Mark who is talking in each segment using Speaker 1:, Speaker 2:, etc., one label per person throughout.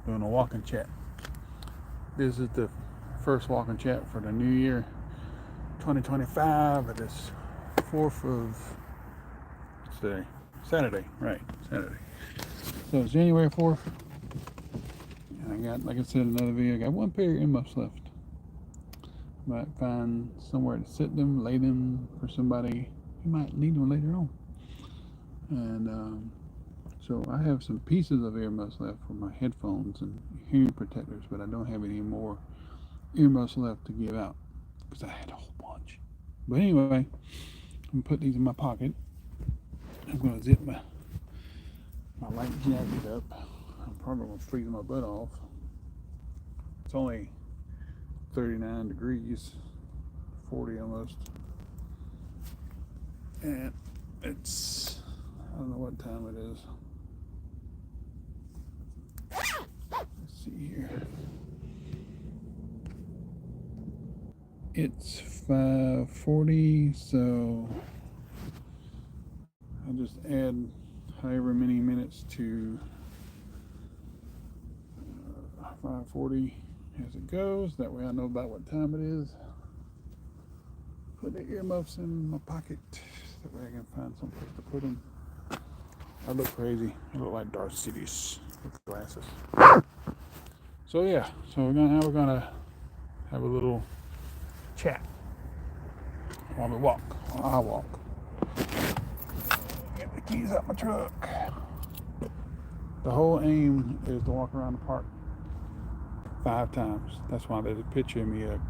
Speaker 1: doing a walking chat. This is the first walking chat for the new year 2025. It is 4th of today, Saturday, right? Saturday. So it's January 4th. And I got, like I said in another video, I got one pair of earmuffs left. Might find somewhere to sit them, lay them for somebody who might need them later on. And so I have some pieces of earmuffs left for my headphones and hearing protectors, but I don't have any more earmuffs left to give out because I had a whole bunch. But anyway, I'm gonna put these in my pocket. I'm gonna zip my light jacket up. I'm probably gonna freeze my butt off. It's only 39 degrees, 40 almost, and it's, I don't know what time it is. Let's see here. It's 5:40, so I'll just add however many minutes to 5:40 as it goes. That way I know about what time it is. Put the earmuffs in my pocket. That way I can find someplace to put them. I look crazy. I look like Darth Sidious with glasses. So yeah, so we're gonna have a little chat while we walk. While I walk. Get the keys out my truck. The whole aim is to walk around the park 5 times. That's why there's a picture of me, a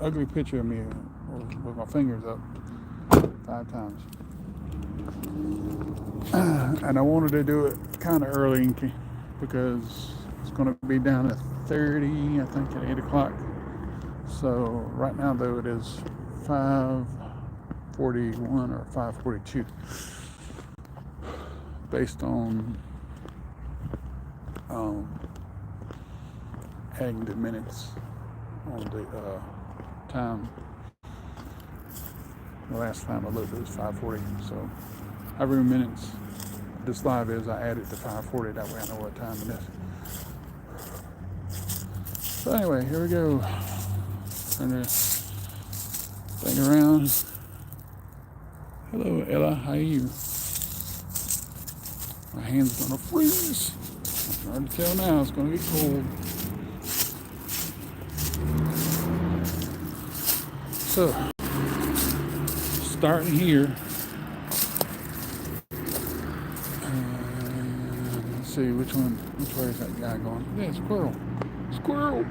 Speaker 1: ugly picture of me with my fingers up 5 times. And I wanted to do it kind of early because it's going to be down at 30, I think, at 8 o'clock. So right now, though, it is 5:41 or 5:42, based on adding the minutes on the time. The last time I looked, it was 5:40. So however many minutes this live is, I add it to 5:40. That way I know what time it is. So anyway, here we go. Turn this thing around. Hello, Ella. How are you? My hand's gonna freeze. I can already tell now it's gonna get cold. So, starting here. Let's see which way is that guy going? Yeah, squirrel. Squirrel.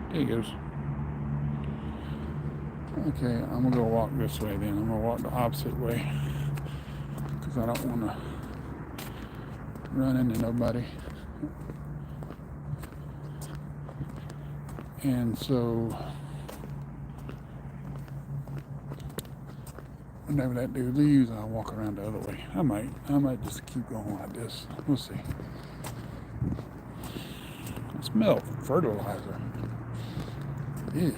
Speaker 1: There he goes. Okay, I'm gonna go walk this way then. I'm gonna walk the opposite way because I don't want to run into nobody. And so whenever that dude leaves, I'll walk around the other way. I might just keep going like this. We'll see. I smell fertilizer. Yeah.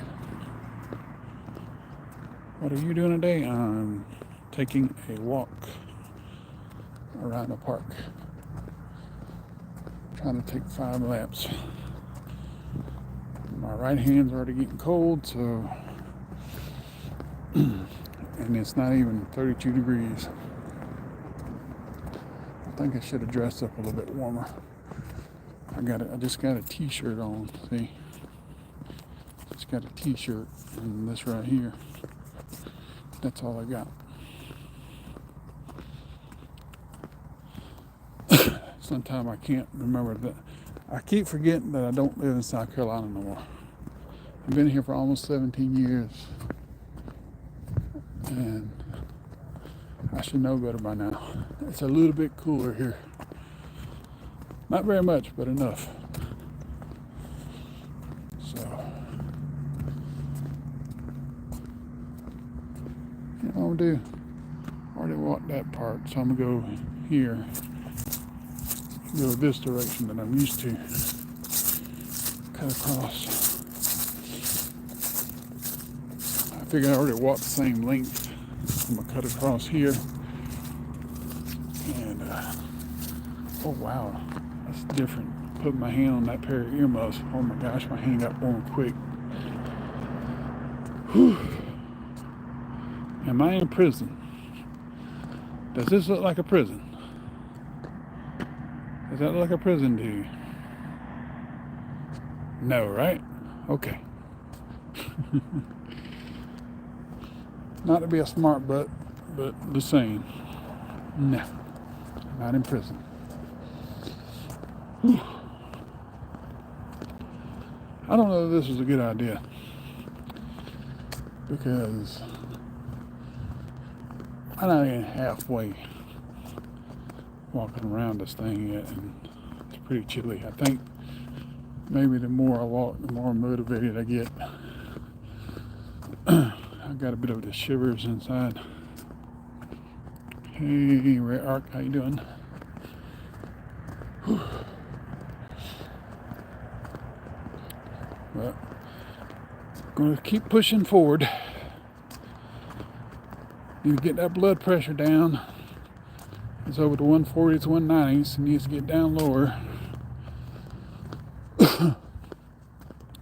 Speaker 1: What are you doing today? I'm taking a walk around the park. Trying to take 5 laps. My right hand's already getting cold, so and it's not even 32 degrees. I think I should have dressed up a little bit warmer. I just got a t-shirt on, see? Just got a t-shirt and this right here. That's all I got. Sometimes I can't remember that. I keep forgetting that I don't live in South Carolina no more. I've been here for almost 17 years. And I should know better by now. It's a little bit cooler here. Not very much, but enough. So, you know what I'm gonna do? I already walked that part, so I'm gonna go here. Go this direction that I'm used to. Cut across. I figure I already walked the same length. I'm gonna cut across here and And oh wow, that's different. Putting my hand on that pair of earmuffs. Oh my gosh, my hand got warm quick. Whew. Am I in prison? Does this look like a prison? Does that look like a prison to you? No, right? Okay. Not to be a smart butt, but just saying. No, not in prison. Whew. I don't know if this is a good idea because I'm not even halfway walking around this thing yet, and it's pretty chilly. I think maybe the more I walk, the more motivated I get. I got a bit of the shivers inside. Hey, Red Arc, how you doing? Whew. But gonna keep pushing forward. Need to get that blood pressure down. It's over the 140s, 190s. It needs to get down lower.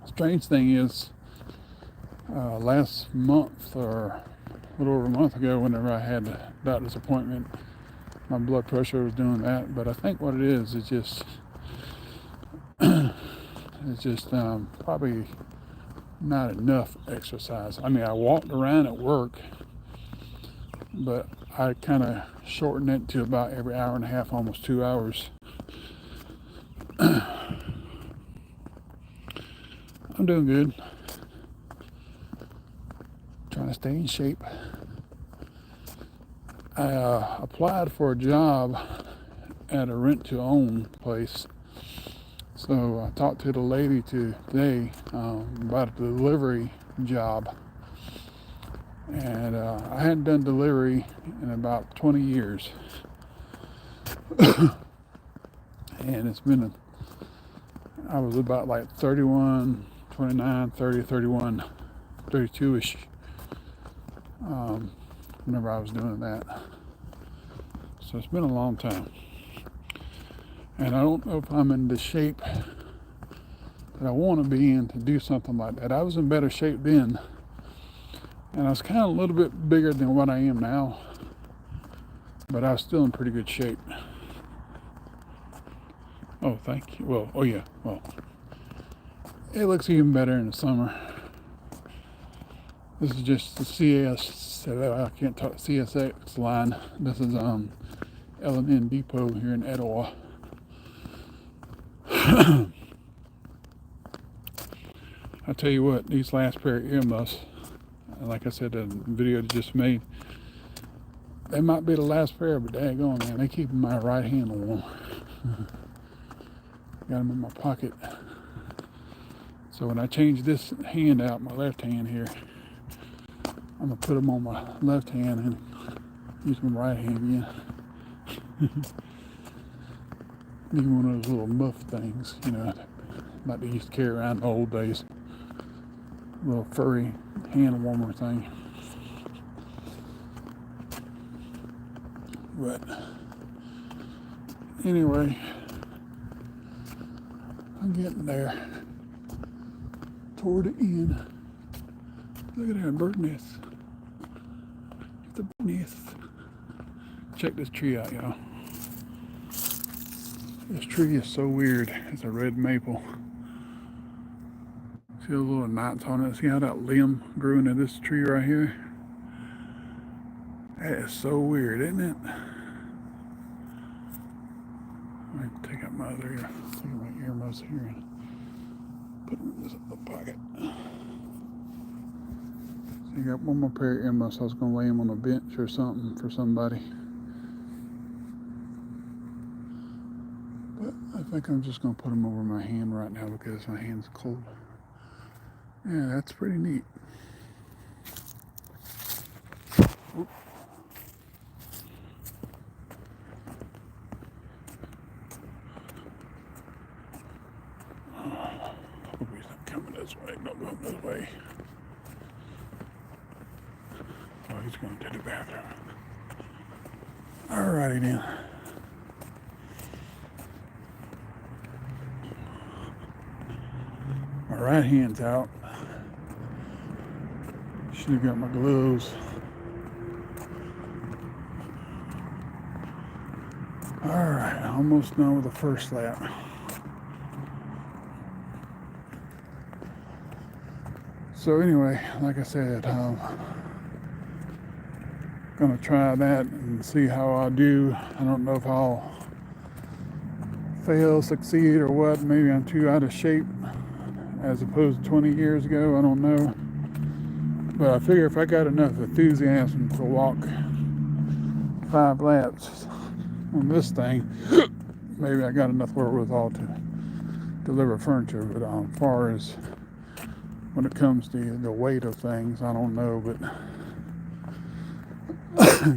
Speaker 1: Strange thing is, last month or a little over a month ago, whenever I had the doctor's appointment, my blood pressure was doing that. But I think what it is just it's just probably not enough exercise. I mean, I walked around at work, but I kind of shortened it to about every hour and a half, almost 2 hours. I'm doing good. Trying to stay in shape. I applied for a job at a rent-to-own place. So I talked to the lady today about a delivery job. And I hadn't done delivery in about 20 years. And it's been, I was about like 31, 29, 30, 31, 32-ish whenever I was doing that. So it's been a long time. And I don't know if I'm in the shape that I want to be in to do something like that. I was in better shape then. And I was kind of a little bit bigger than what I am now. But I was still in pretty good shape. Oh, thank you. Well, oh yeah, well. It looks even better in the summer. This is just the I can't talk, CSX line. This is L&N Depot here in Etowah. I tell you what, these last pair of earmuffs, like I said, the video that just made, they might be the last pair, but daggone, man, they keep my right hand warm. Got them in my pocket. So when I change this hand out, my left hand here, I'm gonna put them on my left hand and use my right hand again. Need one of those little muff things, you know, like they used to carry around in the old days. Little furry hand warmer thing. But anyway, I'm getting there toward the end. Look at that bird nest. The bird nest. Check this tree out, y'all. This tree is so weird. It's a red maple. See those little knots on it? See how that limb grew into this tree right here? That is so weird, isn't it? Let me take out my other ear. Take out my earmuffs here and put them in this little pocket. So you got one more pair of earmuffs. I was going to lay them on a bench or something for somebody. But I think I'm just going to put them over my hand right now because my hand's cold. Yeah, that's pretty neat. Oop. Hope he's not coming this way. Don't go this way. Oh, he's going to the bathroom. Alrighty then. my right hand's out. Should have got my gloves. Alright, almost done with the first lap. So anyway, like I said, gonna try that and see how I do. I don't know if I'll fail, succeed, or what. Maybe I'm too out of shape as opposed to 20 years ago. I don't know. But I figure if I got enough enthusiasm to walk 5 laps on this thing, maybe I got enough wherewithal to deliver furniture. But as far as when it comes to the weight of things, I don't know. But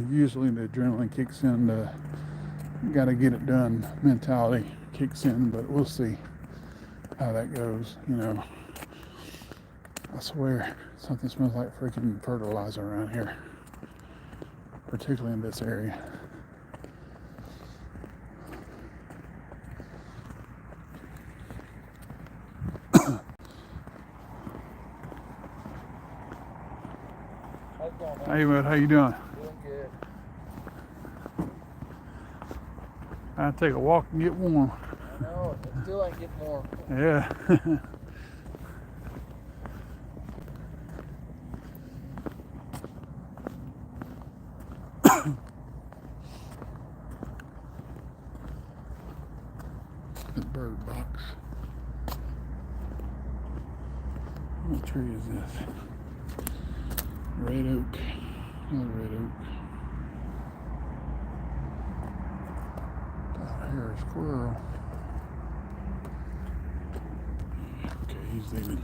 Speaker 1: usually the adrenaline kicks in, the gotta get it done mentality kicks in, but we'll see how that goes. I swear something smells like freaking fertilizer around here, particularly in this area. Hey bud, how you doing?
Speaker 2: Doing good.
Speaker 1: I take a walk and get warm.
Speaker 2: I know, it still ain't getting warm.
Speaker 1: Yeah. The bird box. What tree is this? Red oak. Another red oak. Down here, a squirrel. Okay, he's leaving.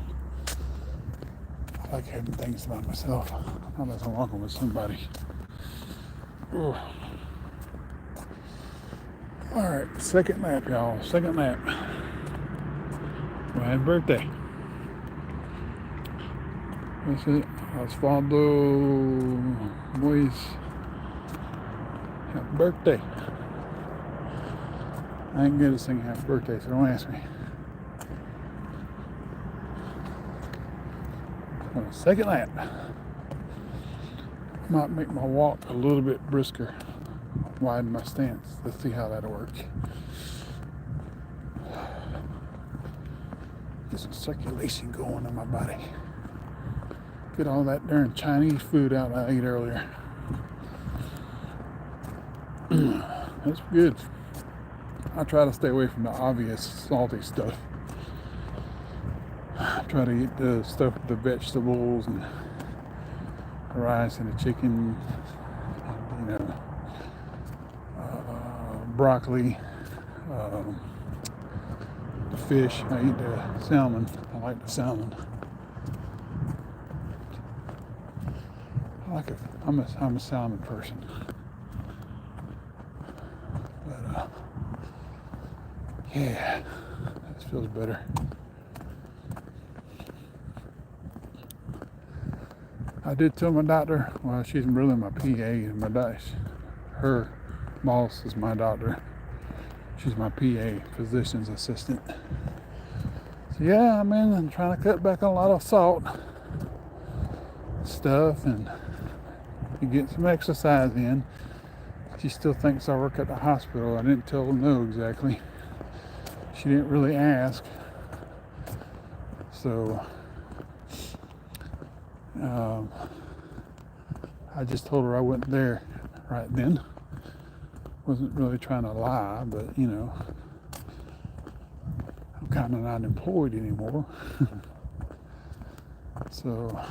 Speaker 1: I like having things about myself. Not unless I'm walking with somebody. Ooh. Alright, second lap, y'all. Second lap. My birthday. That's it. Osvaldo Moise. Happy birthday. I ain't good at singing happy birthday, so don't ask me. On the second lap. Might make my walk a little bit brisker. Widen my stance. Let's see how that'll work. Get some circulation going in my body. Get all that darn Chinese food out I ate earlier. That's good. I try to stay away from the obvious salty stuff. I try to eat the stuff with the vegetables and the rice and the chicken, broccoli, the fish. I eat the salmon. I like the salmon. I like it. I'm a salmon person. But yeah, this feels better. I did tell my doctor. Well, she's really my PA, and her boss is my doctor. She's my PA, physician's assistant. So yeah, I'm trying to cut back on a lot of salt stuff and get some exercise in. She still thinks I work at the hospital. I didn't tell her no exactly. She didn't really ask. So I just told her I wasn't there right then. Wasn't really trying to lie, but I'm kind of not employed anymore. So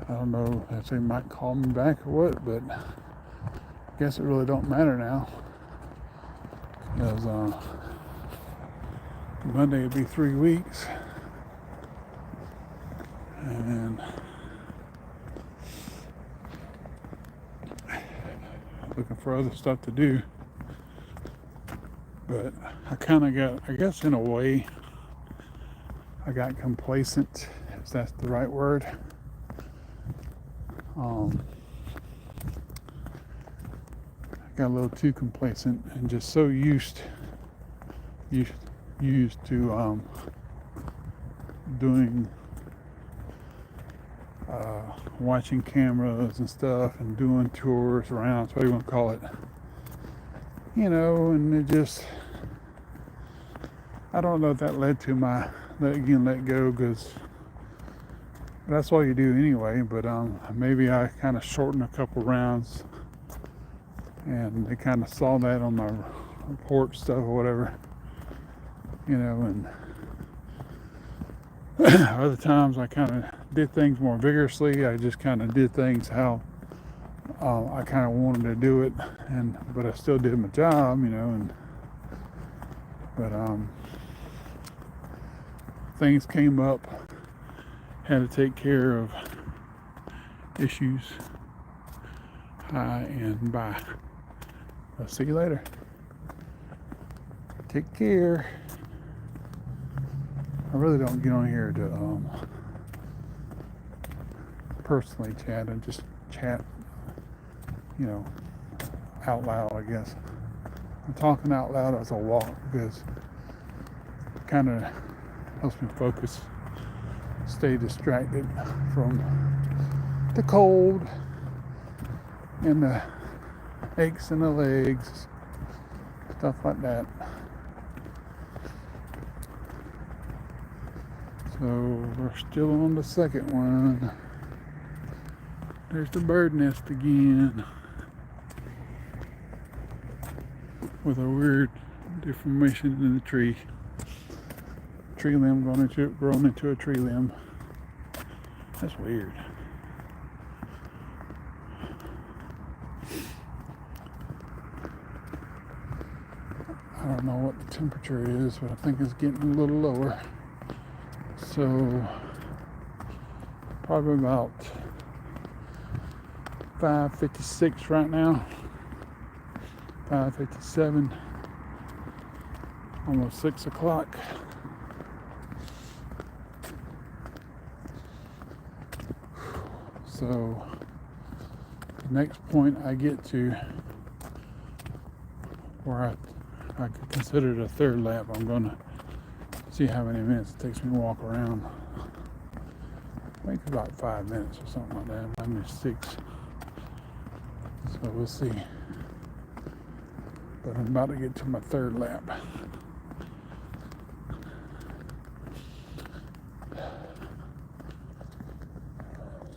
Speaker 1: I don't know if they might call me back or what, but I guess it really don't matter now. Because Monday will be 3 weeks. And looking for other stuff to do. But I kind of got, I guess in a way, I got complacent, if that's the right word. I got a little too complacent and just so used used to doing watching cameras and stuff and doing tours around, that's what you want to call it. You know, and it just, I don't know if that led to my let go, because that's all you do anyway. But maybe I kind of shortened a couple rounds, and they kind of saw that on my report stuff or whatever, you know. And other times I kind of did things more vigorously. I just kind of did things how I kind of wanted to do it, but I still did my job, you know. And but things came up, had to take care of issues. Hi and bye. I'll see you later. Take care. I really don't get on here to personally chat. I just chat, you know, out loud, I guess. I'm talking out loud as I walk because it kind of helps me focus, stay distracted from the cold and the aches in the legs, stuff like that. So we're still on the second one. There's the bird nest again, with a weird deformation in the tree. Tree limb grown into a tree limb. That's weird. I don't know what the temperature is, but I think it's getting a little lower. So probably about 5:56 right now. 5:57. Almost 6 o'clock. So the next point I get to, where I could consider it a third lap, I'm gonna see how many minutes it takes me to walk around. I think it's about 5 minutes or something like that, maybe 6. So we'll see. But I'm about to get to my third lap.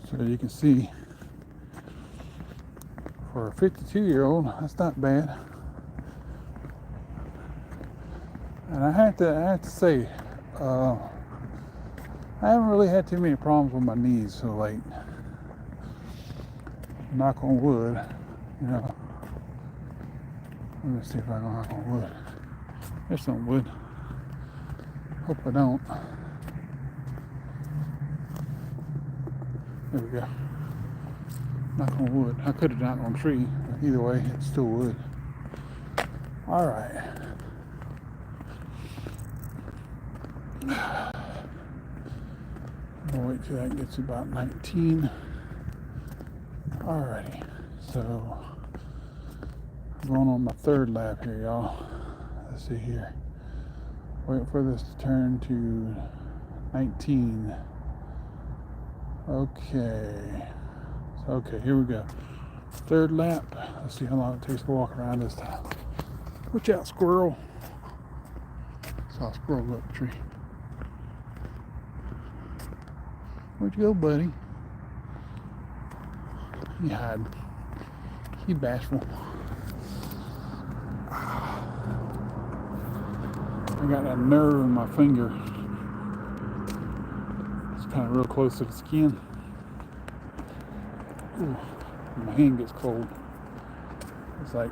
Speaker 1: So you can see, for a 52-year-old, that's not bad. And I have to say, I haven't really had too many problems with my knees so late. Knock on wood, you know. Let me see if I can knock on wood. There's some wood. Hope I don't. There we go. Knock on wood. I could have knocked on a tree. Either way, it's still wood. All right. I'll wait till that gets about 19. Alrighty. So I'm going on my third lap here, y'all. Let's see here. Wait for this to turn to 19. Okay, here we go. Third lap. Let's see how long it takes to walk around this time. Watch out, squirrel. Saw a squirrel go up the tree. Where'd you go, buddy? He hide. He bashful. I got that nerve in my finger. It's kind of real close to the skin. Ooh, my hand gets cold. It's like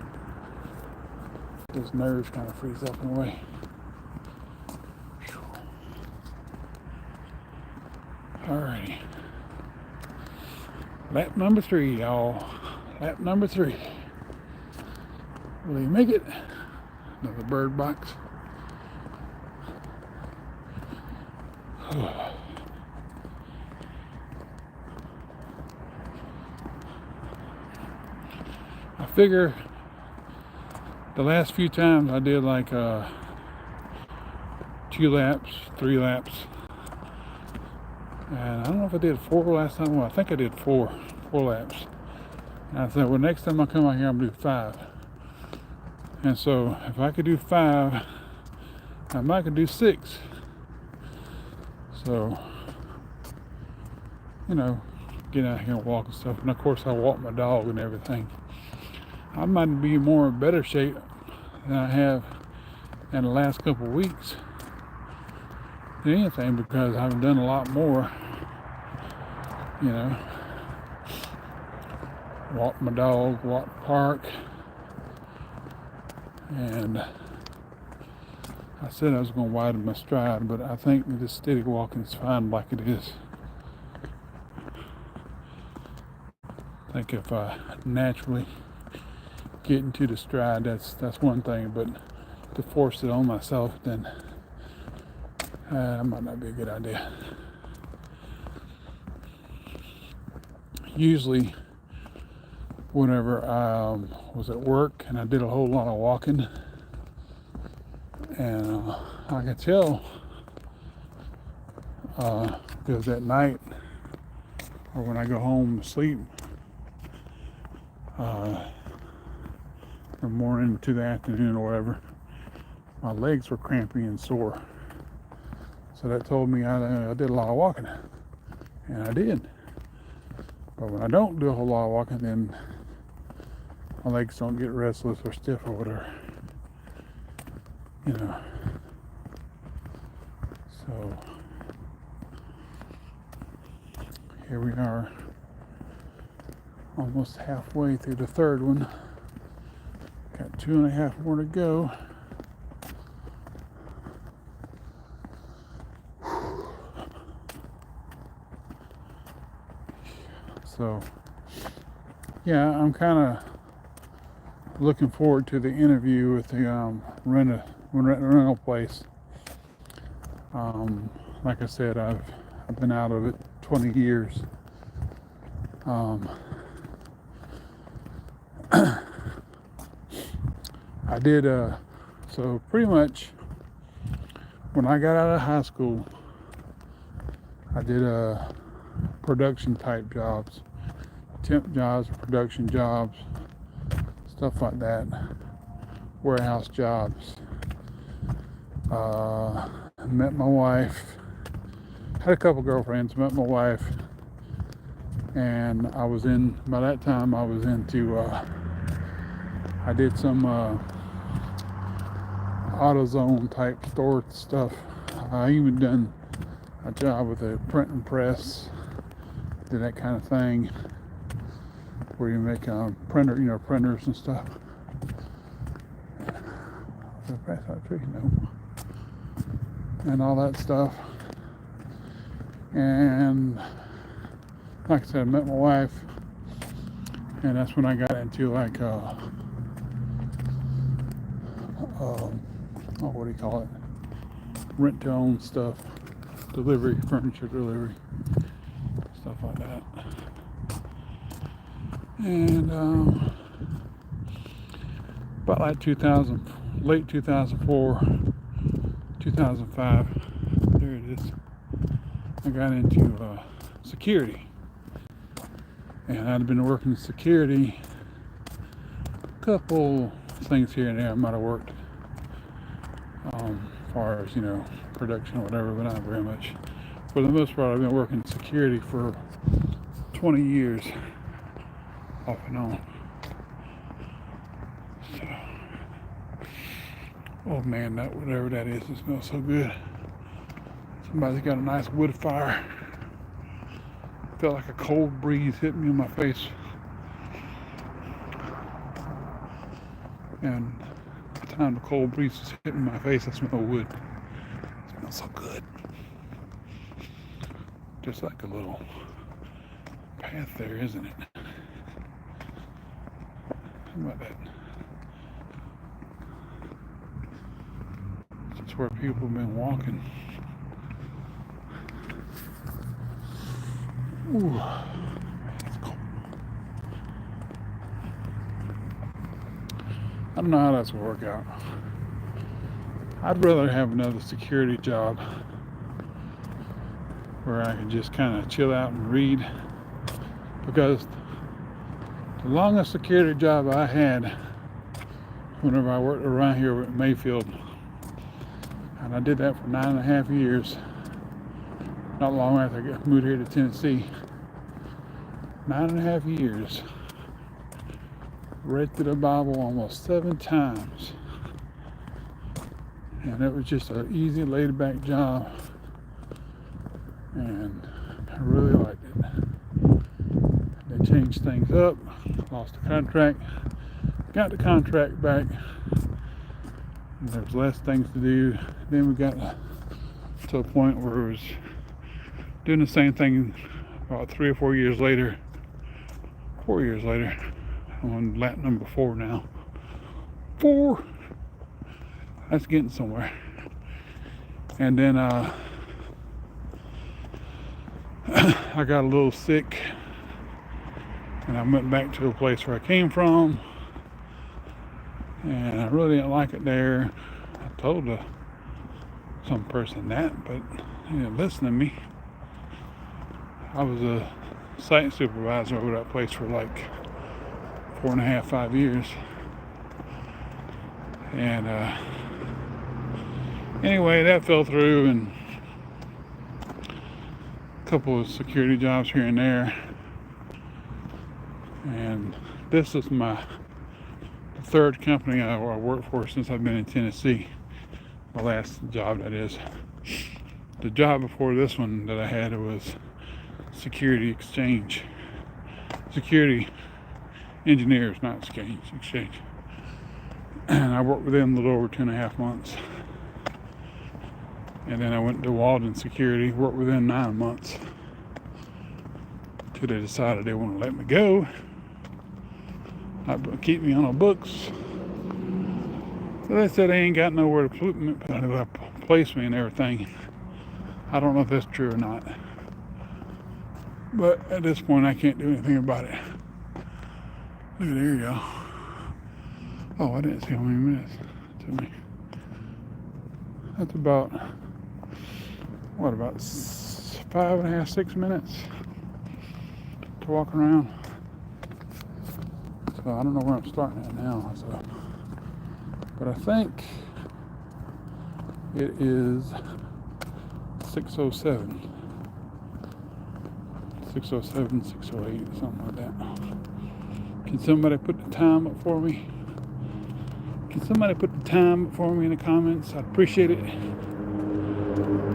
Speaker 1: those nerves kind of freeze up in a way. Alrighty. Lap number 3, y'all. Lap number 3. Will he make it? Another bird box. I figure the last few times I did like 2 laps, 3 laps. And I don't know if I did 4 last time. Well, I think I did 4 laps. And I said, well, next time I come out here, I'm gonna do 5. And so if I could do 5, I might could do 6. So, you know, get out here and walk and stuff. And of course, I walk my dog and everything. I might be more in better shape than I have in the last couple of weeks than anything, because I've done a lot more, you know. Walk my dog, walk the park, and I said I was going to widen my stride, but I think this steady walking is fine like it is. I think if I naturally get into the stride, that's one thing, but to force it on myself, then that might not be a good idea. Usually, whenever I was at work and I did a whole lot of walking, and I could tell because at night or when I go home to sleep, the morning to the afternoon or whatever, my legs were crampy and sore. So that told me I did a lot of walking, and I did. But when I don't do a whole lot of walking, then my legs don't get restless or stiff or whatever, you know. So here we are, almost halfway through the third one. Got 2.5 more to go. So yeah, I'm kind of looking forward to the interview with the rental place. Like I said, I've been out of it 20 years. I did so pretty much when I got out of high school, I did production type jobs, temp jobs, production jobs, stuff like that, warehouse jobs. Met my wife, had a couple girlfriends, met my wife, and by that time I was into, I did some AutoZone type store stuff. I even done a job with a print and press, did that kind of thing, where you make printers and stuff. And all that stuff. And like I said, I met my wife, and that's when I got into like what do you call it? Rent to own stuff, delivery, furniture delivery, stuff like that. And about like late 2004, 2005, there it is, I got into security. And I'd been working security, a couple things here and there I might have worked, as far as, production or whatever, but not very much. For the most part, I've been working security for 20 years, off and on. So, oh man, that whatever that is, it smells so good. Somebody's got a nice wood fire. Felt like a cold breeze hit me in my face. And by the time the cold breeze is hitting my face, I smell wood. It smells so good. Just like a little path there, isn't it? How about that? That's where people have been walking. Ooh, it's cold. I don't know how that's gonna work out. I'd rather have another security job where I can just kind of chill out and read, because the longest security job I had whenever I worked around here at Mayfield, and I did that for 9.5 years, not long after I moved here to Tennessee. 9.5 years. Read through the Bible almost 7 times. And it was just an easy, laid back job. And I really liked it. They changed things up, lost the contract, got the contract back. And there was less things to do. Then we got to a point where it was doing the same thing about 3 or 4 years later. 4 years later. I'm on lap number 4 now. 4! That's getting somewhere. And then I got a little sick, and I went back to a place where I came from, and I really didn't like it there. I told some person that, but they didn't listen to me. I was a site supervisor over that place for like 4.5, 5 years. And anyway, that fell through, and a couple of security jobs here and there. And this is the third company I worked for since I've been in Tennessee. My last job, that is. The job before this one that I had was security exchange. Security engineers, not exchange. And I worked with them a little over 2.5 months. And then I went to Walden Security, worked with them 9 months. Till they decided they want to let me go. Not keep me on the books. So they said they ain't got nowhere to place me and everything. I don't know if that's true or not. But at this point, I can't do anything about it. Look at there, y'all. Oh, I didn't see how many minutes it took me. That's about 5.5, 6 minutes to walk around. So I don't know where I'm starting at now. So, but I think it is 6:07. 6:07, 6:08, something like that. Can somebody put the time up for me? Can somebody put the time up for me in the comments? I'd appreciate it.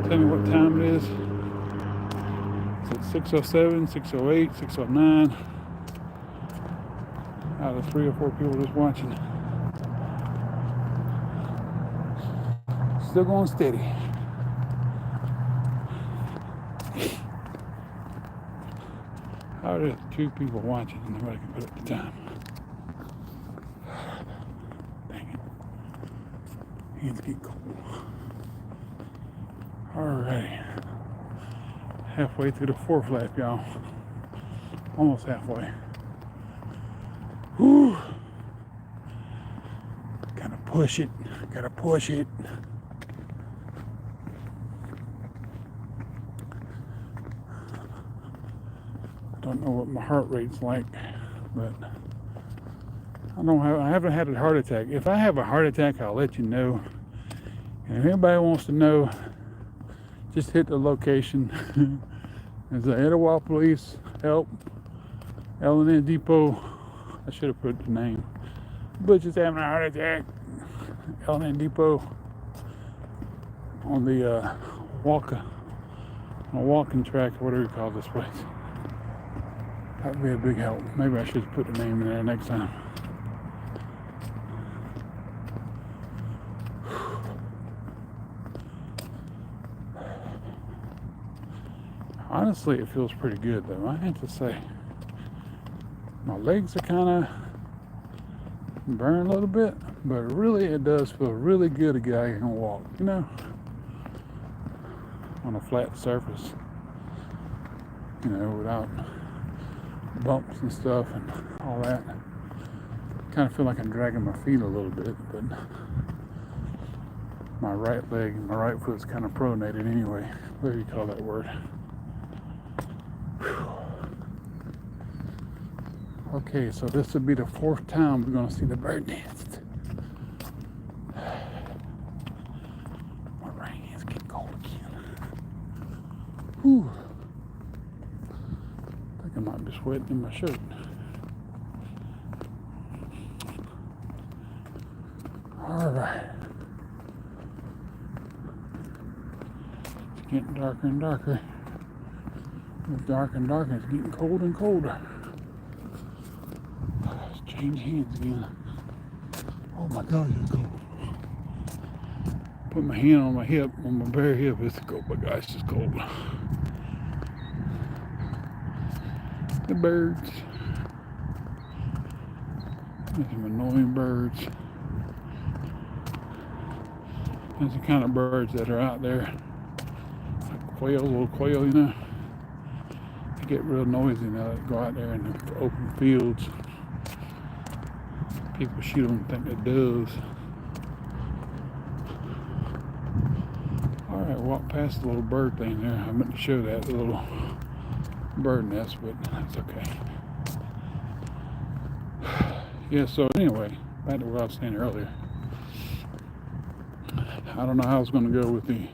Speaker 1: Tell me what time it is. Is it 6:07, 6:08, 6:09? Out of 3 or 4 people just watching. Still going steady. How are there 2 people watching and nobody can put up the time? Dang it. Hands get cold. Alright. Halfway through the 4th lap, y'all. Almost halfway. Whew. Gotta push it. Gotta push it. Don't know what my heart rate's like, but I haven't had a heart attack. If I have a heart attack, I'll let you know. And if anybody wants to know, just hit the location. There's the Etowah Police Help, L&N Depot. I should have put the name. Butch is having a heart attack. L&N Depot on the walking track, or whatever you call this place. That'd be a big help. Maybe I should put the name in there next time. Honestly, it feels pretty good though. I have to say, my legs are kind of burning a little bit, but really it does feel really good to get out here and walk, you know, on a flat surface, you know, without bumps and stuff and all that. Kind of feel like I'm dragging my feet a little bit, but my right leg, my right foot's kind of pronated anyway. What do you call that word? Whew. Okay, so this will be the 4th time we're gonna see the bird nest. My right hand's getting cold again. Whew. I think I might be sweating in my shirt. All right. It's getting darker and darker. It's dark and dark, and it's getting colder and colder. Let's change hands again. Oh my gosh, it's cold. Put my hand on my hip, on my bare hip. It's cold. Oh my gosh, it's cold. The birds. There's some annoying birds. There's the kind of birds that are out there. Like quail, little quail, you know. They get real noisy now. They go out there in the open fields. People shoot them and think they're doves. Alright, walk past the little bird thing there. I meant to show that, the little bird nest, but that's okay. Yeah, so anyway, back to what I was saying earlier. I don't know how it's going to go with the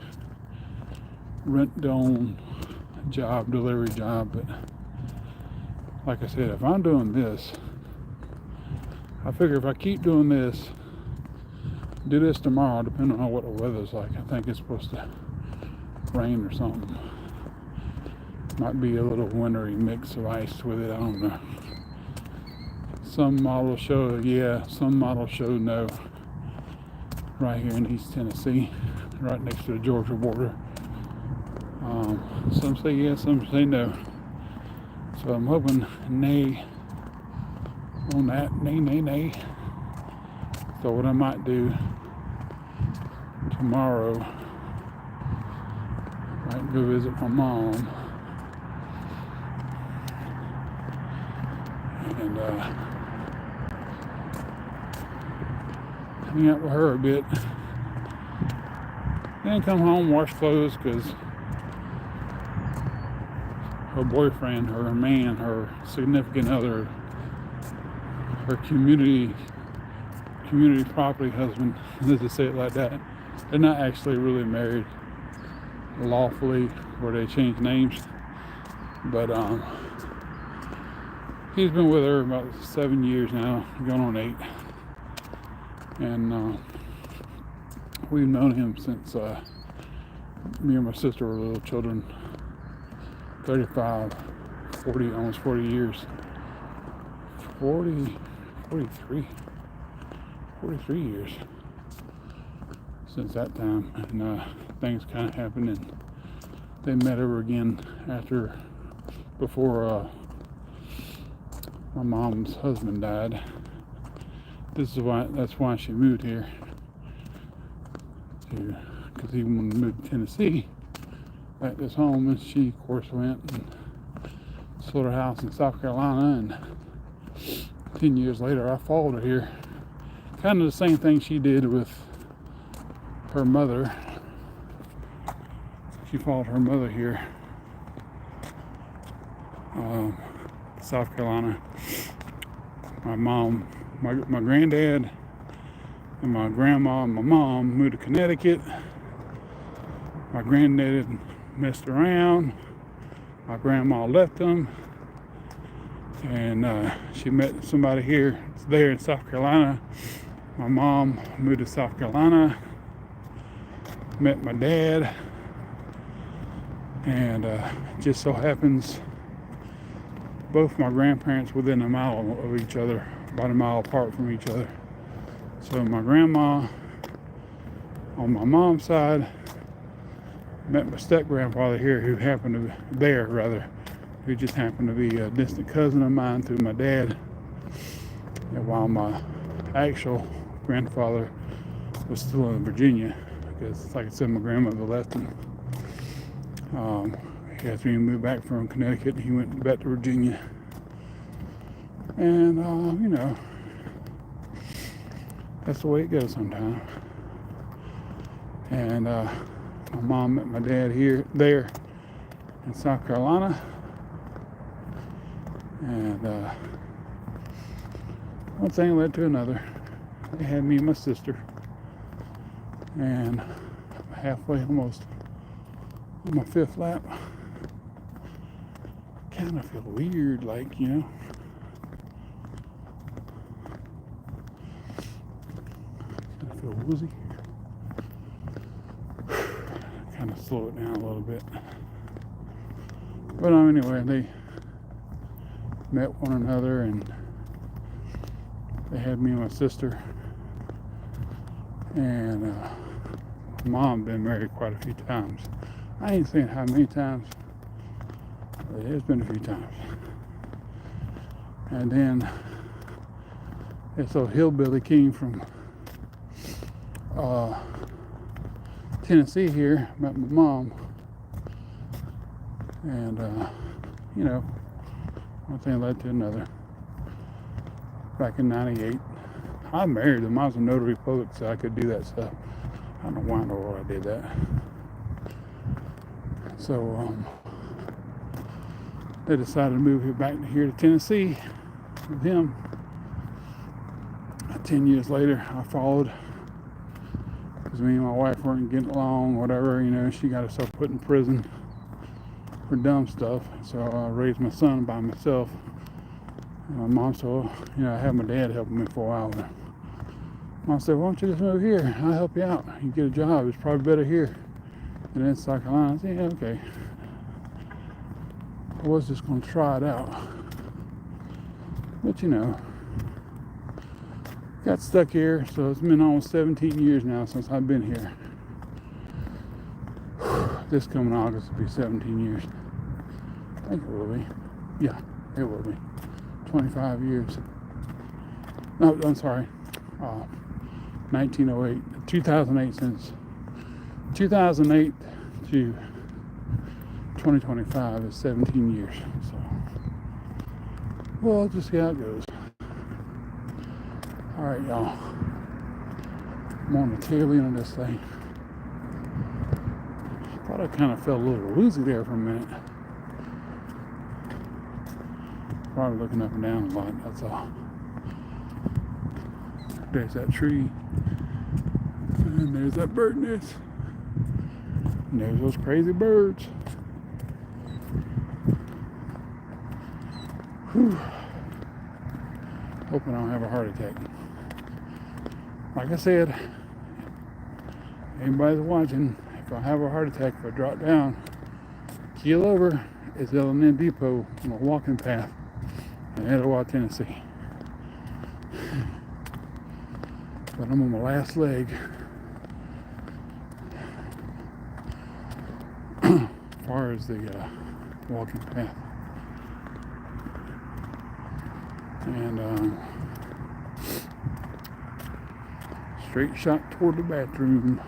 Speaker 1: rent-to-own job, delivery job, but like I said, if I'm doing this, I figure if I keep doing this, do this tomorrow, depending on what the weather's like. I think it's supposed to rain or something. Might be a little wintry mix of ice with it, I don't know. Some models show yeah, some models show no. Right here in East Tennessee, right next to the Georgia border. Some say yes, some say no. So I'm hoping nay on that, nay. So what I might do tomorrow, I might go visit my mom and hang out with her a bit. Then come home, wash clothes, because her boyfriend, her man, her significant other, her community property husband, let's just say it like that. They're not actually really married lawfully, where they change names, but he's been with her about 7 years now, going on 8. And we've known him since me and my sister were little children. 35, 40, almost 40 years. 43 years since that time. And things kind of happened, and they met over again before my mom's husband died. That's why she moved here, because he wanted to move to Tennessee, back to his home, and she, of course, went and sold her house in South Carolina, and 10 years later, I followed her here. Kind of the same thing she did with her mother. She followed her mother here, South Carolina. My granddad and my grandma and my mom moved to Connecticut. My granddad messed around. My grandma left him, and she met somebody there in South Carolina. My mom moved to South Carolina, met my dad, and just so happens both my grandparents within a mile of each other, about a mile apart from each other. So my grandma on my mom's side met my step-grandfather here, who just happened to be a distant cousin of mine through my dad. And while my actual grandfather was still in Virginia, because like I said, my grandmother left him. After he moved back from Connecticut, he went back to Virginia. And, that's the way it goes sometimes. And my mom met my dad there in South Carolina. And one thing led to another. They had me and my sister. And halfway, almost on my 5th lap. Kind of feel weird, like, you know. Kind of feel woozy. Kind of slow it down a little bit. But anyway, they met one another, and they had me and my sister. And mom been married quite a few times. I ain't saying how many times, but it's been a few times. And then this old hillbilly came from Tennessee here, met my mom, and you know, one thing led to another. Back in '98, I married them. I was a notary public, so I could do that stuff. I don't know why in the world I did that. So they decided to move back here to Tennessee with him. 10 years later, I followed, because me and my wife weren't getting along, whatever, you know. She got herself put in prison for dumb stuff. So I raised my son by myself. And my mom said, well, you know, I had my dad helping me for a while. But Mom said, why don't you just move here? I'll help you out. You get a job. It's probably better here than in South Carolina. I said, yeah, okay. I was just going to try it out. But, you know, got stuck here. So it's been almost 17 years now since I've been here. This coming August will be 17 years. I think it will be. Yeah, it will be. 25 years. No, I'm sorry. 1908, 2008, since 2008 to 2025 is 17 years. So, well, just see how it goes. All right, y'all. I'm on the tail end of this thing. Thought I kind of felt a little woozy there for a minute. Probably looking up and down a lot, that's all. There's that tree. And there's that bird nest. And there's those crazy birds. Whew. Hoping I don't have a heart attack. Like I said, anybody's watching, if I have a heart attack, if I drop down, keel over, it's L&N Depot on a walking path in Etowah, Tennessee. But I'm on my last leg. As far as the walking path. And straight shot toward the bathroom.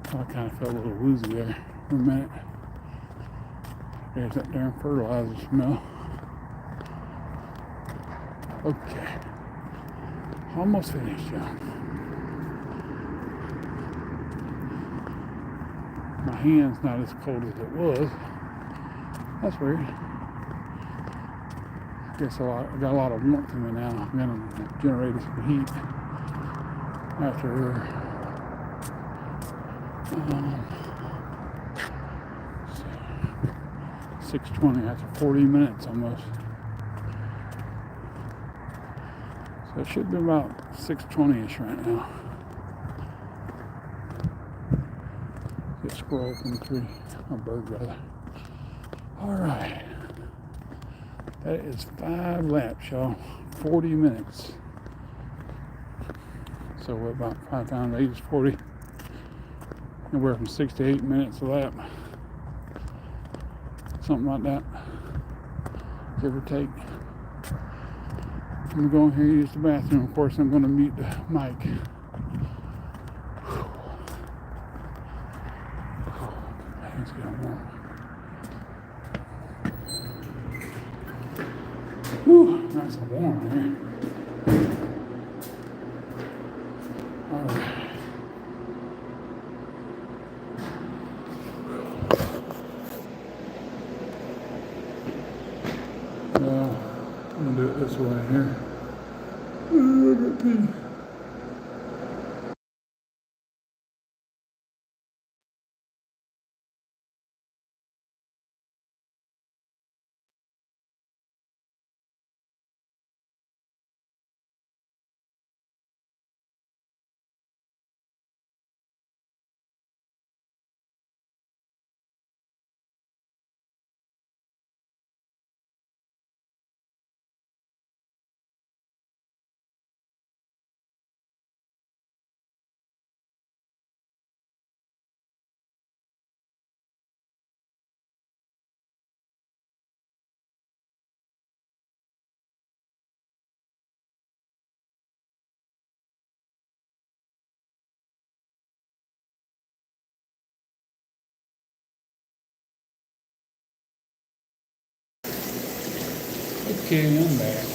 Speaker 1: I kind of felt a little woozy there for a minute. There's that darn fertilizer smell. Okay. Almost finished, y'all. My hand's not as cold as it was. That's weird. I guess I got a lot of warmth in me now. I'm gonna generate some heat after 6:20, after 40 minutes almost. So it should be about 6:20ish right now. Get a squirrel from the tree, or bird rather. All right, that is 5 laps, y'all. 40 minutes. So what, about 5 times 8 is 40. Anywhere from 6 to 8 minutes a lap. Something like that, give or take. I'm going here to use the bathroom. Of course, I'm going to mute the mic. It's getting warm. Whew, nice and warm here. do it this way here. Okay. Okay, I'm back.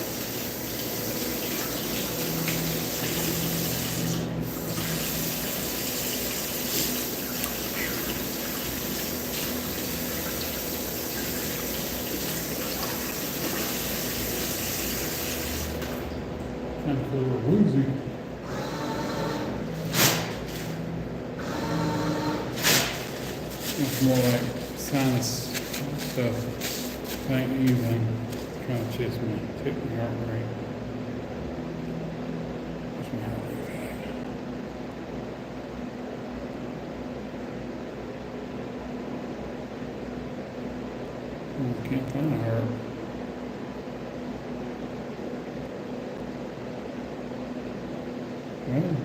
Speaker 1: Kind of feel a little woozy. It's more like sinus stuff. Thank you, trying to chase me, hit my heart rate. What's my heart rate at? Can't find a heart. Well,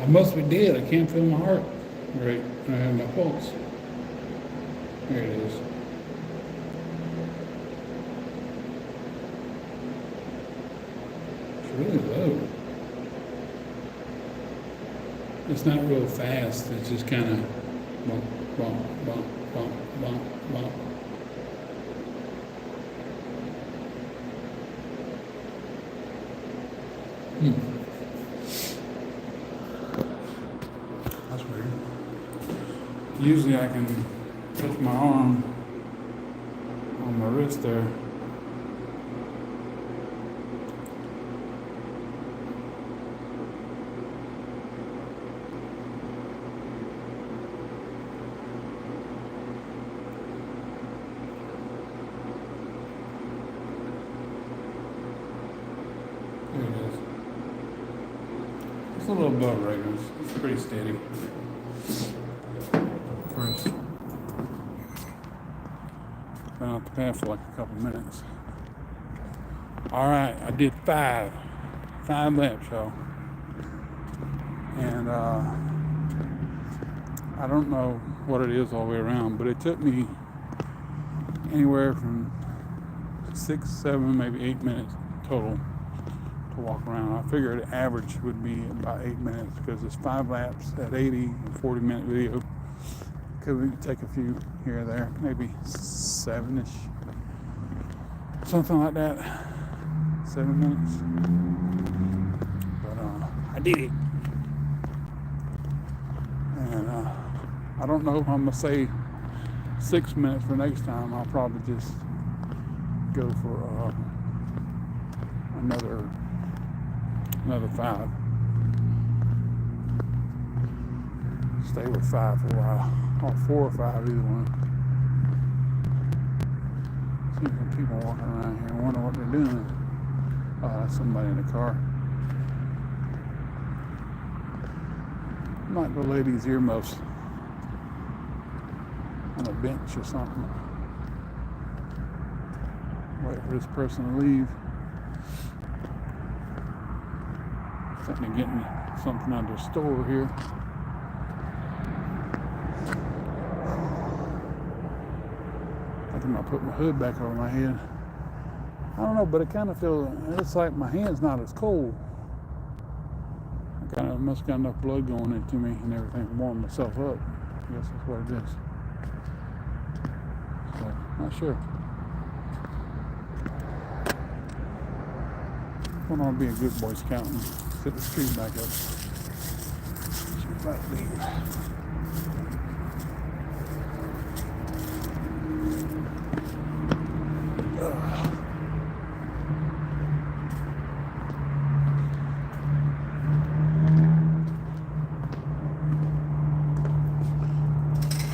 Speaker 1: I must be dead. I can't feel my heart rate. I have my pulse. There it is. It's really low. It's not real fast. It's just kind of bump, bump, bump, bump, bump, bump. That's weird. Usually I can touch my arm on my wrist there. There it is. It's a little above regular. It's pretty steady. Of course, been off the path for like a couple minutes. All right, I did five laps, y'all. And I don't know what it is all the way around, but it took me anywhere from 6, 7, maybe 8 minutes total to walk around. I figured the average would be about 8 minutes because it's 5 laps at 80 and 40-minute video. Could take a few here or there, maybe 7-ish, something like that. 7 minutes. But I did it. And I don't know if I'm gonna say 6 minutes for next time. I'll probably just go for another 5. Stay with 5 for a while, or 4 or 5, either one. See some people walking around here. I wonder what they're doing. Oh, that's somebody in the car. Might go lay these earmuffs on a bench or something. Wait for this person to leave. Thinking of getting something out of the store here. I think I put my hood back over my head. I don't know, but it kind of feels, it's like my hand's not as cold. I kind of must got enough blood going into me and everything to warm myself up. I guess that's what it is. So, not sure. Going on to be a good Boy Scout and set the street back up. She's about to leave.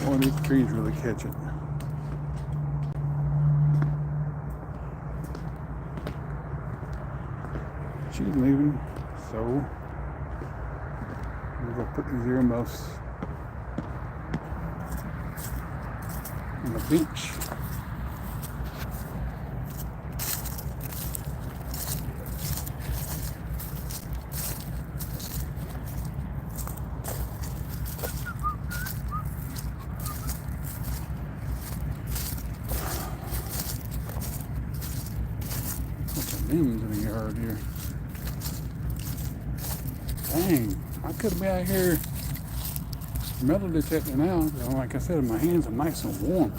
Speaker 1: Boy, these trees really catch it. She's leaving, so I'm gonna put these earmuffs on the bench. Bunch of limbs in the yard here. Dang, I could be out here metal detecting now. Like I said, my hands are nice and warm.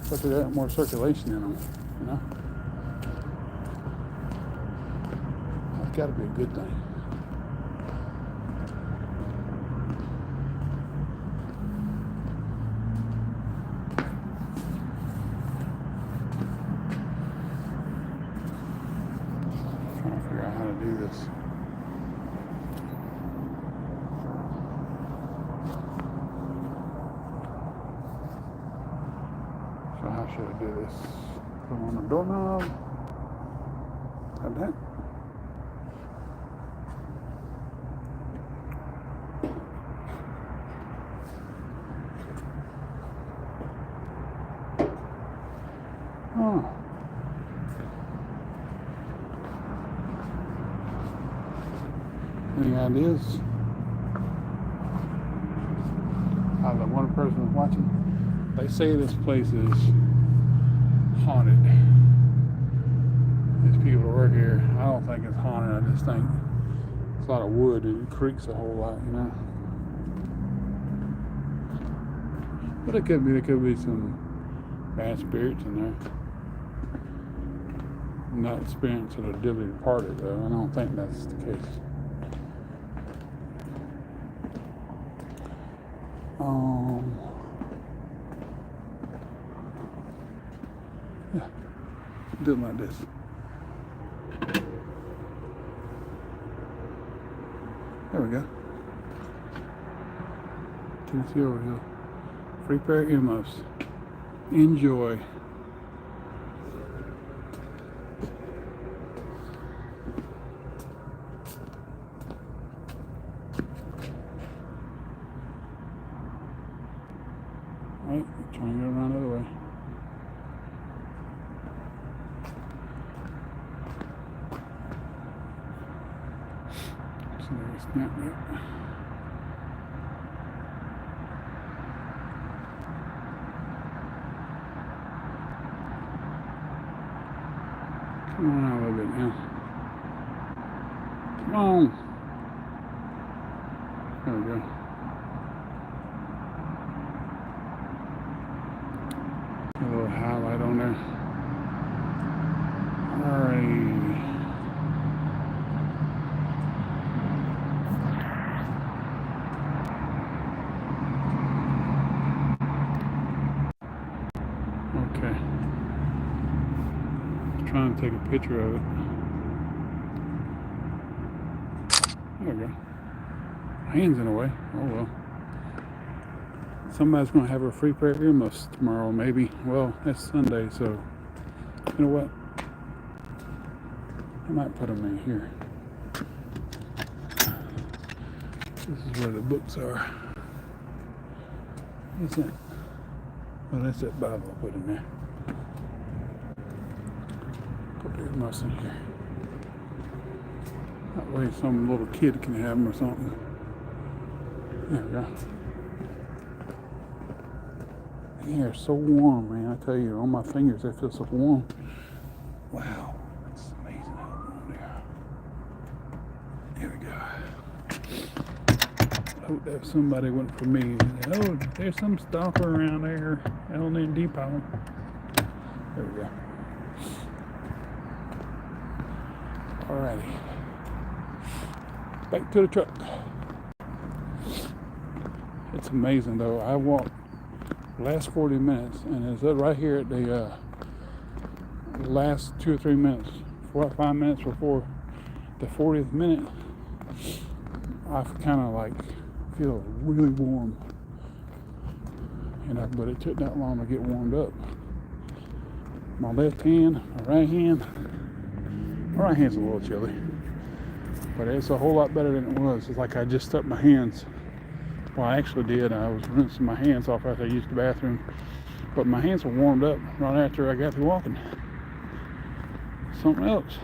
Speaker 1: But they got more circulation in them, you know? That's got to be a good thing. Trying to figure out how to do this. So how should I do this? Put them on the doorknob. Like that. Oh. Any ideas? The one person watching, they say this place is haunted. These people that work here, I don't think it's haunted. I just think it's a lot of wood and it creaks a whole lot, you know. But there could be some bad spirits in there. Not experienced that are dearly departed, though. I don't think that's the case. Yeah, do it like this. There we go. Tennessee Overhill. Free pair of earmuffs. Enjoy. Right, trying to go around the other way. So there's snap yep. Come on out a little bit now. Come on. There we go. A little highlight on there. Alright. Okay. Trying to take a picture of it. There we go. Hands in the way. Oh well. Somebody's going to have a free pair of earmuffs tomorrow, maybe. Well, that's Sunday, so you know what? I might put them in here. This is where the books are. What's that? Oh, that's that Bible I put in there. Put the earmuffs in here. That way some little kid can have them or something. There we go. The air is so warm, man. I tell you, on my fingers, they feel so warm. Wow. That's amazing how warm they are. There we go. I hope that somebody went for me. Oh, there's some stalker around there. L&N Depot. There we go. Alrighty. Back to the truck. It's amazing though. I walked the last 40 minutes and it's right here at the last 2 or 3 minutes, 4 or 5 minutes before the 40th minute. I kind of like feel really warm, you know, but it took that long to get warmed up. My left hand, my right hand's a little chilly, but it's a whole lot better than it was. It's like I just stuck my hands. Well, I actually did. I was rinsing my hands off after I used the bathroom, but my hands were warmed up right after I got through walking. Something else.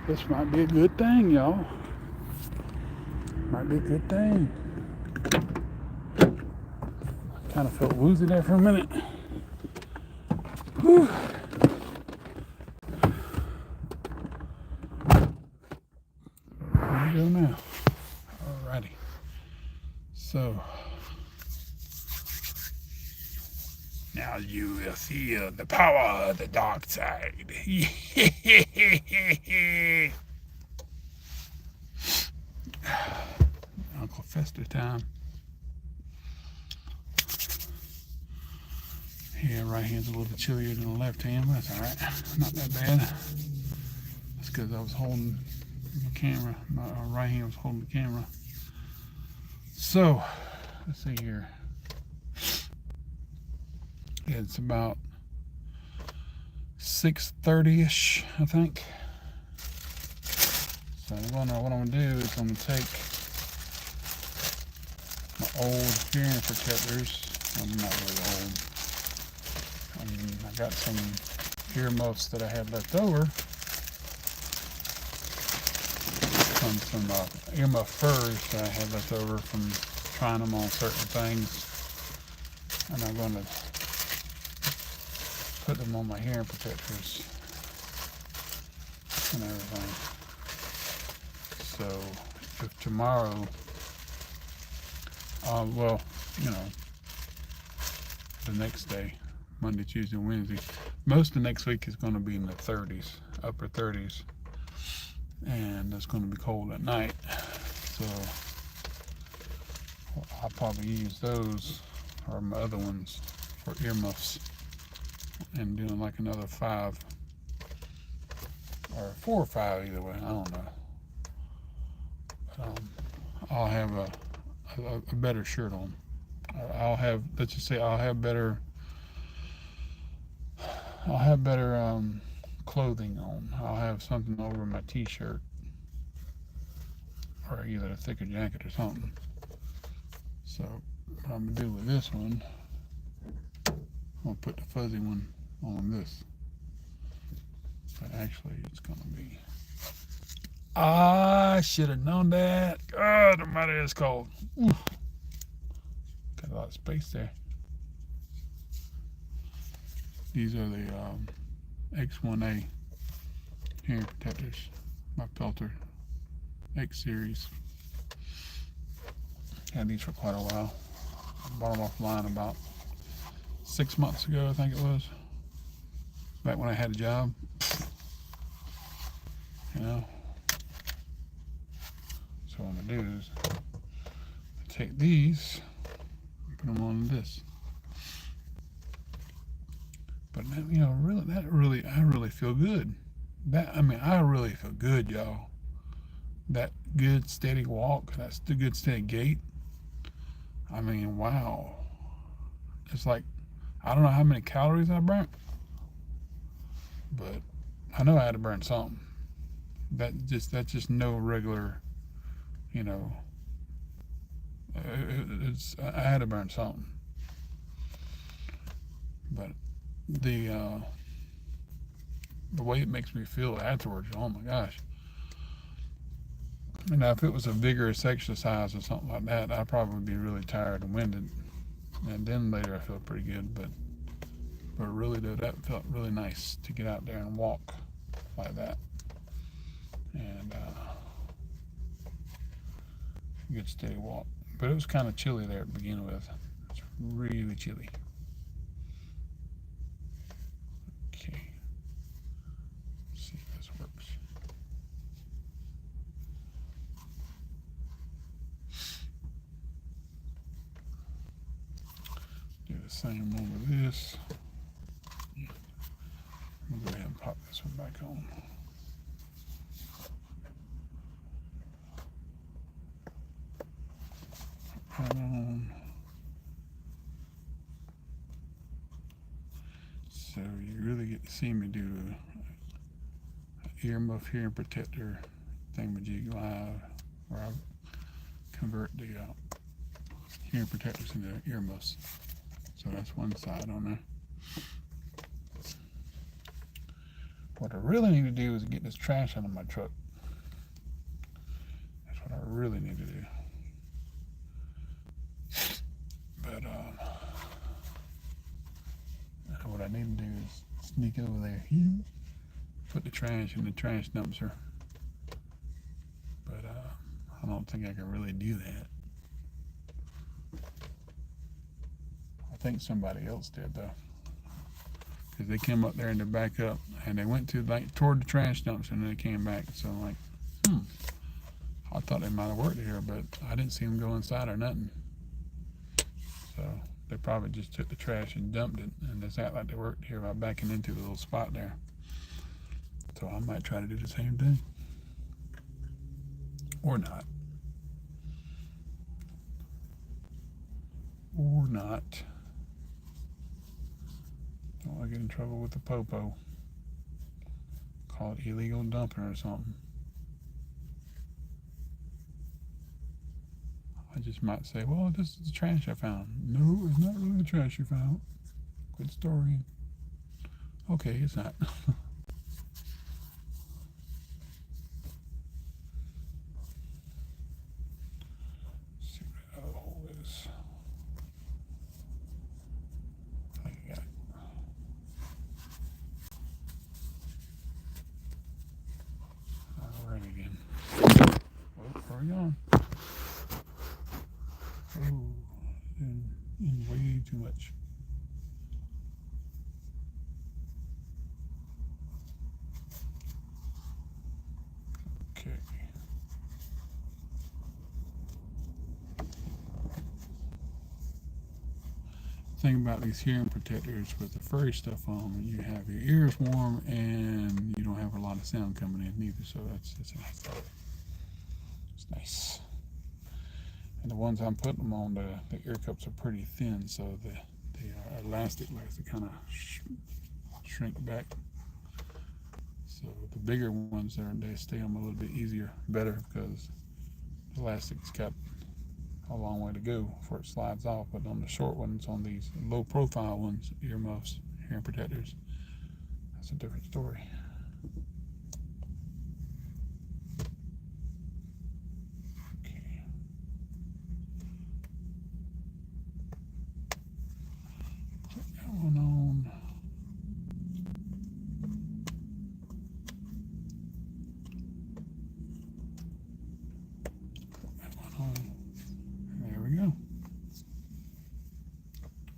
Speaker 1: This might be a good thing, y'all. Might be a good thing. I kind of felt woozy there for a minute. Whew. Here we go now. Alrighty. So now you will feel the power of the dark side. Uncle Fester time. Yeah, right hand's a little bit chillier than the left hand, but that's alright. Not that bad. That's because I was holding the camera. My right hand was holding the camera. So, let's see here. It's about 6:30-ish, I think. So what I'm gonna do is I'm gonna take my old hearing protectors. Well, not really old. I got some earmuffs that I had left over. Some earmuff furs that I had left over from trying them on certain things. And I'm gonna put them on my hearing protectors and everything. So if tomorrow, well, you know, the next day, Monday, Tuesday, Wednesday, most of next week is going to be in the 30s, upper 30s, and it's going to be cold at night. So I'll probably use those or my other ones for earmuffs and doing like another 5 or 4 or 5 either way. I don't know. I'll have a better shirt on. I'll have, let's just say, I'll have better clothing on. I'll have something over my t-shirt, or either a thicker jacket or something. So what I'm gonna do with this one, I'm gonna put the fuzzy one on this. But actually it's gonna be, I should have known that. God, the matter is cold. Oof. Got a lot of space there. These are the X1A hearing protectors, my Peltor X series. Had these for quite a while. Bought them offline about 6 months ago, I think it was. Back when I had a job. You know. So what I'm gonna do is take these and put them on this. But you know, I really feel good. I really feel good, y'all. That good steady walk, that's the good steady gait. I mean, wow. It's like, I don't know how many calories I burnt, but I know I had to burn something. That's just no regular, you know. I had to burn something. But the way it makes me feel afterwards, oh my gosh. Now, if it was a vigorous exercise or something like that, I'd probably be really tired and winded. And then later I feel pretty good, but really though, that felt really nice to get out there and walk like that. And good steady walk. But it was kind of chilly there to begin with. It's really chilly. Okay. Let's see if this works. same one with this. I'm gonna go ahead and pop this one back on. Put on. So you really get to see me do an earmuff hearing protector thingamajig live, where I convert the hearing protectors into earmuffs. So that's one side on there. What I really need to do is get this trash out of my truck. That's what I really need to do. But what I need to do is sneak over there here, put the trash in the trash dumpster. But I don't think I can really do that. I think somebody else did though, because they came up there and they back up and they went to toward the trash dumpster and then they came back. So I'm like, I thought they might have worked here, but I didn't see them go inside or nothing. So they probably just took the trash and dumped it and just act like they worked here by backing into the little spot there. So I might try to do the same thing. Or not. Or not. Don't want to get in trouble with the popo. Call it illegal dumping or something. I just might say, well, this is the trash I found. No, it's not really the trash you found. Good story. Okay, it's not. See what that other hole is. I think I got it. We're in again. Oh, where are we going? Oh, in way too much. Okay. Thing about these hearing protectors with the furry stuff on, you have your ears warm and you don't have a lot of sound coming in either. So that's a nice thing. It's nice. And the ones I'm putting them on, the ear cups are pretty thin, so the elastic likes to kind of shrink back. So the bigger ones, they stay on a little bit easier, better, because the elastic's got a long way to go before it slides off. But on the short ones, on these low profile ones, earmuffs, hearing protectors, that's a different story. One on. Put that one on. There we go.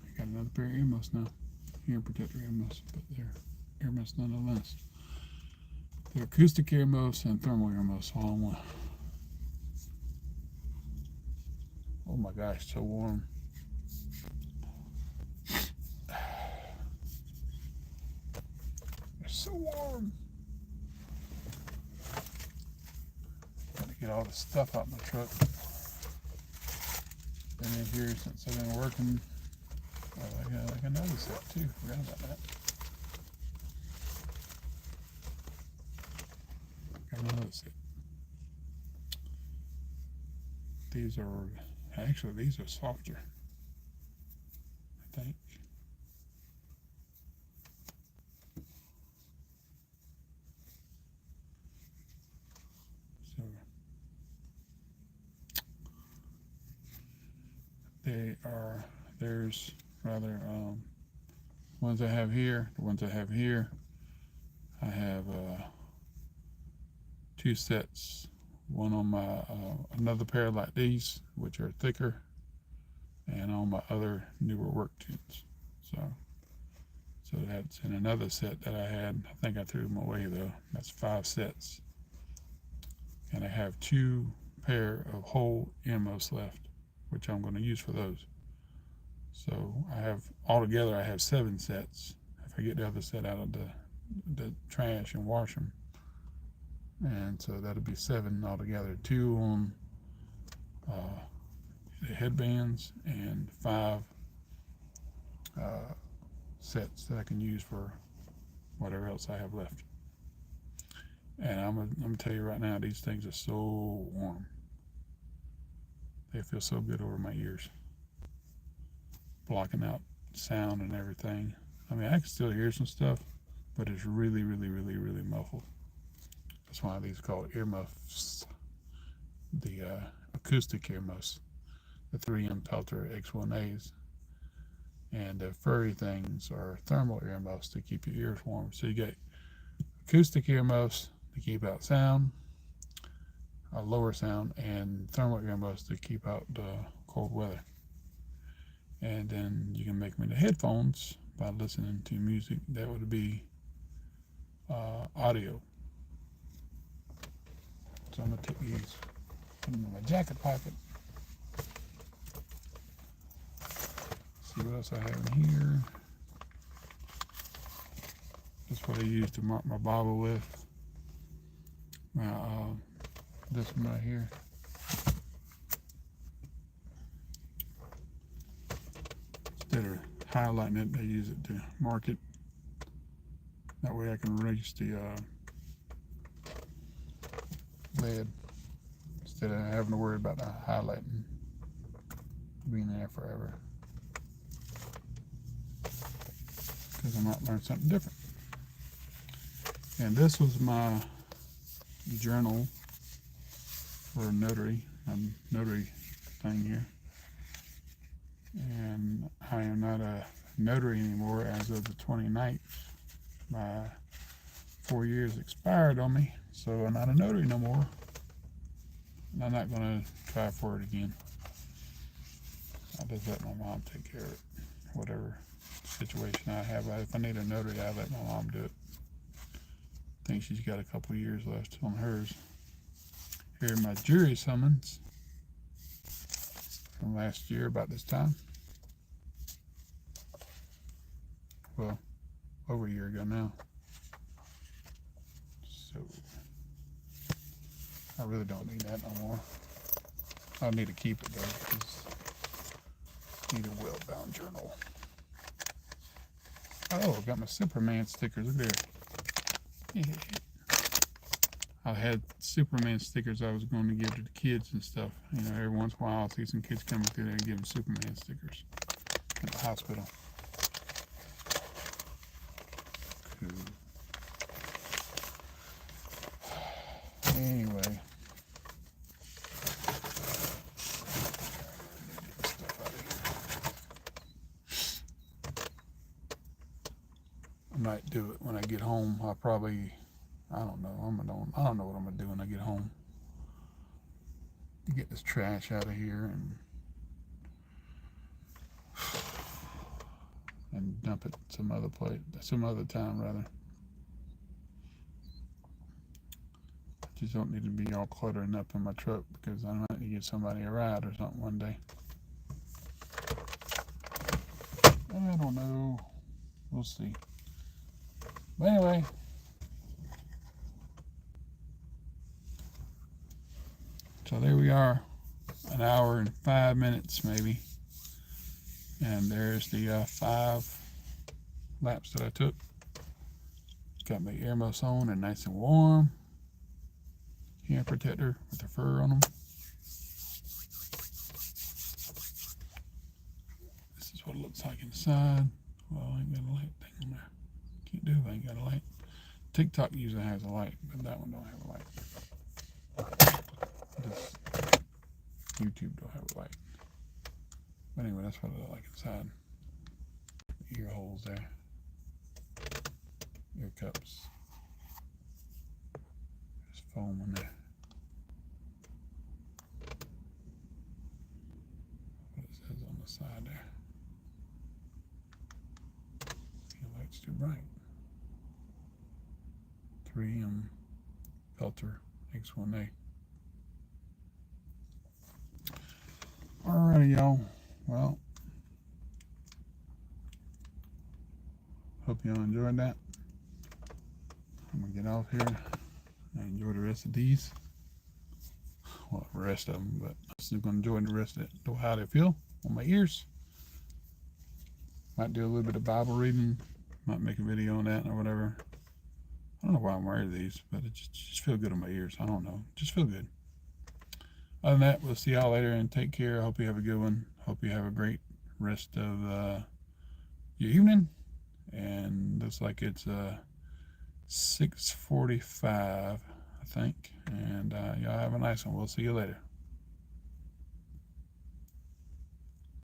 Speaker 1: I got another pair of earmuffs now. Hearing protector earmuffs, but they're earmuffs nonetheless. They're acoustic earmuffs and thermal earmuffs all in one. Oh my gosh, so warm. So warm. Got to get all the stuff out my truck. Been in here since I've been working. Oh, I got like another set too. Forgot about that. Got another set. These are softer, I think. There's rather ones I have here, the ones I have here. I have two sets, one on my another pair like these, which are thicker, and on my other newer work tunes. So that's in another set that I had. I think I threw them away though. That's 5 sets, and I have 2 pair of whole earmuffs left, which I'm going to use for those. So I have altogether I have 7 sets. If I get the other set out of the trash and wash them, and so that'll be 7 altogether. 2 on the headbands and 5 sets that I can use for whatever else I have left. And I'm gonna tell you right now, these things are so warm. They feel so good over my ears, blocking out sound and everything. I mean, I can still hear some stuff, but it's really, really, really, really muffled. That's why these are called earmuffs. The acoustic earmuffs, the 3M Peltor X1As. And the furry things are thermal earmuffs to keep your ears warm. So you get acoustic earmuffs to keep out sound, lower sound, and thermal earmuffs to keep out the cold weather. And then you can make them into headphones by listening to music. That would be audio. So I'm gonna take these, put them in my jacket pocket. See what else I have in here. That's what I use to mark my Bible with. Now, this one right here. Instead of highlighting it, I use it to mark it. That way I can erase the lead instead of having to worry about the highlighting being there forever. Because I might learn something different. And this was my journal for a notary thing here. And I am not a notary anymore as of the 29th. My 4 years expired on me, so I'm not a notary no more. And I'm not going to try for it again. I'll just let my mom take care of it. Whatever situation I have. If I need a notary, I let my mom do it. I think she's got a couple of years left on hers. Here are my jury summons from last year about this time. Well, over a year ago now. So I really don't need that no more. I need to keep it though, because I need a well-bound journal. Oh, I got my Superman stickers. Look there. Yeah. I had Superman stickers I was going to give to the kids and stuff. You know, every once in a while I'll see some kids coming through there and give them Superman stickers at the hospital. Cool. Anyway. I might do it when I get home. I don't know. I don't know what I'm gonna do when I get home. Get this trash out of here and dump it some other time rather. Just don't need to be all cluttering up in my truck because I might need to give somebody a ride or something one day. I don't know. We'll see. But anyway. So there we are, an hour and 5 minutes maybe. And there's the 5 laps that I took. Got my earmuffs on and nice and warm. Hand protector with the fur on them. This is what it looks like inside. Well, I ain't got a light thing on there. Can't do if I ain't got a light. TikTok usually has a light, but that one don't have a light. This YouTube don't have a light. But anyway, that's what it looks like inside. The ear holes there. Ear cups. There's foam in there. What it says on the side there. The light's too bright. 3M Peltor X1A. Alrighty, y'all. Well, y'all enjoyed that. I'm gonna get off here and enjoy the rest of these. Well, the rest of them, but I'm still gonna enjoy the rest of it. Know how they feel on my ears. Might do a little bit of Bible reading. Might make a video on that or whatever. I don't know why I'm wearing these, but it just feel good on my ears. I don't know. Just feel good. Other than that, we'll see y'all later and take care. Hope you have a good one. Hope you have a great rest of your evening. And looks like it's 6:45, I think. And y'all have a nice one. We'll see you later.